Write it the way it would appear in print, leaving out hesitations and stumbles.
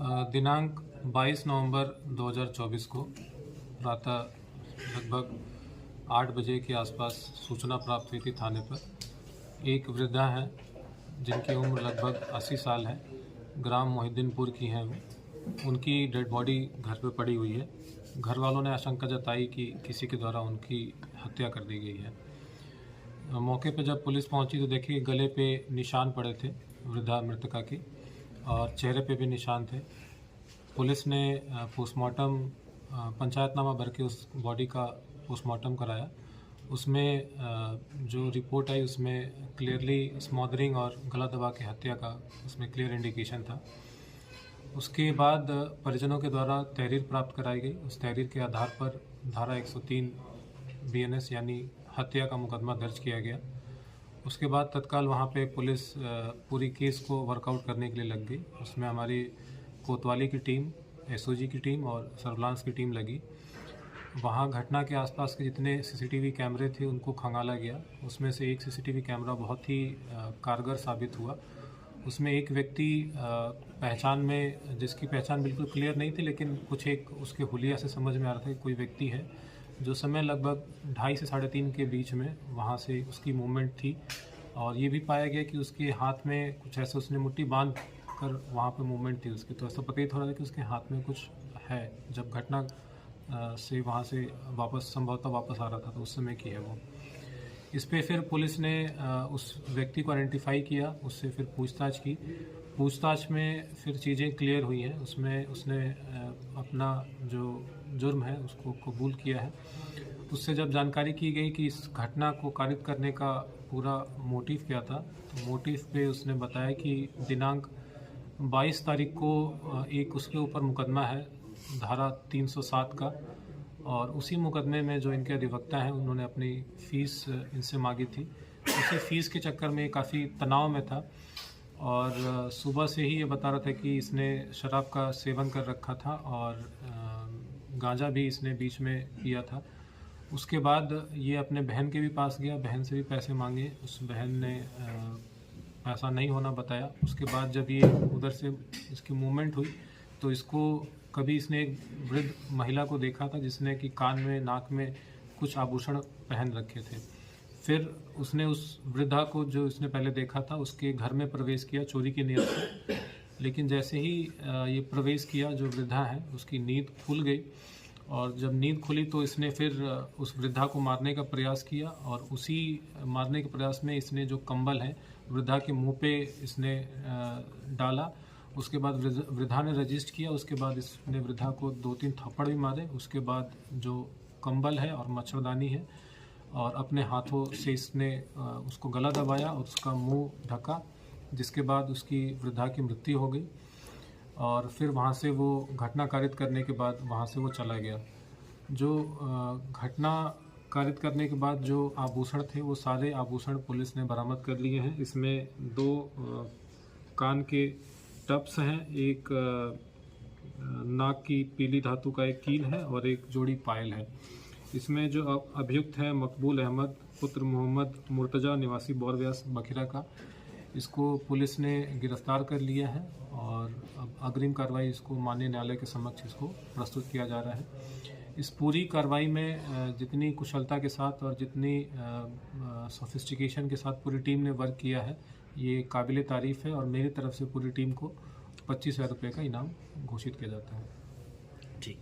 दिनांक 22 नवंबर 2024 को प्रातः लगभग 8 बजे के आसपास सूचना प्राप्त हुई थी थाने पर। एक वृद्धा हैं जिनकी उम्र लगभग 80 साल है, ग्राम मोहिद्दीनपुर की हैं वो। उनकी डेड बॉडी घर पे पड़ी हुई है। घर वालों ने आशंका जताई कि किसी के द्वारा उनकी हत्या कर दी गई है। मौके पर जब पुलिस पहुंची तो देखिए गले पे निशान पड़े थे वृद्धा मृतका के और चेहरे पे भी निशान थे। पुलिस ने पोस्टमार्टम पंचायतनामा भर के उस बॉडी का पोस्टमार्टम कराया। उसमें जो रिपोर्ट आई उसमें क्लियरली स्मॉदरिंग और गला दबा के हत्या का उसमें क्लियर इंडिकेशन था। उसके बाद परिजनों के द्वारा तहरीर प्राप्त कराई गई। उस तहरीर के आधार पर धारा 103 BNS यानी हत्या का मुकदमा दर्ज किया गया। उसके बाद तत्काल वहाँ पे पुलिस पूरी केस को वर्कआउट करने के लिए लग गई। उसमें हमारी कोतवाली की टीम, SOG की टीम और सर्विलांस की टीम लगी। वहाँ घटना के आसपास के जितने CCTV कैमरे थे उनको खंगाला गया। उसमें से एक CCTV कैमरा बहुत ही कारगर साबित हुआ। उसमें एक व्यक्ति पहचान में, जिसकी पहचान बिल्कुल क्लियर नहीं थी, लेकिन कुछ एक उसके हुलिया से समझ में आ रहा था कि कोई व्यक्ति है जो समय लगभग 2:30 से 3:30 के बीच में वहाँ से उसकी मूवमेंट थी। और ये भी पाया गया कि उसके हाथ में कुछ ऐसे, उसने मुट्ठी बांध कर वहाँ पे मूवमेंट थी उसकी, तो ऐसा प्रतीत हो रहा था कि उसके हाथ में कुछ है। जब घटना से वहाँ से वापस संभवतः वापस आ रहा था तो उस समय की है वो। इस पे फिर पुलिस ने उस व्यक्ति को आइडेंटिफाई किया, उससे फिर पूछताछ की। पूछताछ में फिर चीज़ें क्लियर हुई हैं। उसमें उसने अपना जो जुर्म है उसको कबूल किया है। उससे जब जानकारी की गई कि इस घटना को कारित करने का पूरा मोटिव क्या था, तो मोटिव पे उसने बताया कि दिनांक 22 तारीख को एक उसके ऊपर मुकदमा है धारा 307 का, और उसी मुकदमे में जो इनके अधिवक्ता हैं उन्होंने अपनी फ़ीस इनसे मांगी थी। उसी फ़ीस के चक्कर में काफ़ी तनाव में था और सुबह से ही ये बता रहा था कि इसने शराब का सेवन कर रखा था और गांजा भी इसने बीच में पिया था। उसके बाद ये अपने बहन के भी पास गया, बहन से भी पैसे मांगे। उस बहन ने पैसा नहीं होना बताया। उसके बाद जब ये उधर से इसकी मूवमेंट हुई तो इसको कभी इसने एक वृद्ध महिला को देखा था जिसने कि कान में, नाक में कुछ आभूषण पहन रखे थे। फिर उसने उस वृद्धा को, जो इसने पहले देखा था, उसके घर में प्रवेश किया चोरी की नीयत से। लेकिन जैसे ही ये प्रवेश किया, जो वृद्धा है उसकी नींद खुल गई और जब नींद खुली तो इसने फिर उस वृद्धा को मारने का प्रयास किया और उसी मारने के प्रयास में इसने जो कंबल है वृद्धा के मुंह पे इसने डाला। उसके बाद वृद्धा ने रजिस्ट किया। उसके बाद इसने वृद्धा को 2-3 थप्पड़ भी मारे। उसके बाद जो कंबल है और मच्छरदानी है और अपने हाथों से इसने उसको गला दबाया और उसका मुंह ढका, जिसके बाद उसकी वृद्धा की मृत्यु हो गई। और फिर वहाँ से वो घटना कारित करने के बाद वहाँ से वो चला गया। जो घटना कारित करने के बाद जो आभूषण थे वो सारे आभूषण पुलिस ने बरामद कर लिए हैं। इसमें 2 कान के टप्स हैं, एक नाक की पीली धातु का एक कील है और एक जोड़ी पायल है। इसमें जो अभियुक्त है मकबूल अहमद पुत्र मोहम्मद मुर्तजा निवासी बोरव्यास बखिरा का, इसको पुलिस ने गिरफ्तार कर लिया है और अब अग्रिम कार्रवाई इसको माननीय न्यायालय के समक्ष इसको प्रस्तुत किया जा रहा है। इस पूरी कार्रवाई में जितनी कुशलता के साथ और जितनी सोफिस्टिकेशन के साथ पूरी टीम ने वर्क किया है, ये काबिल तारीफ़ है और मेरी तरफ से पूरी टीम को 25,000 रुपये का इनाम घोषित किया जाता है। जी।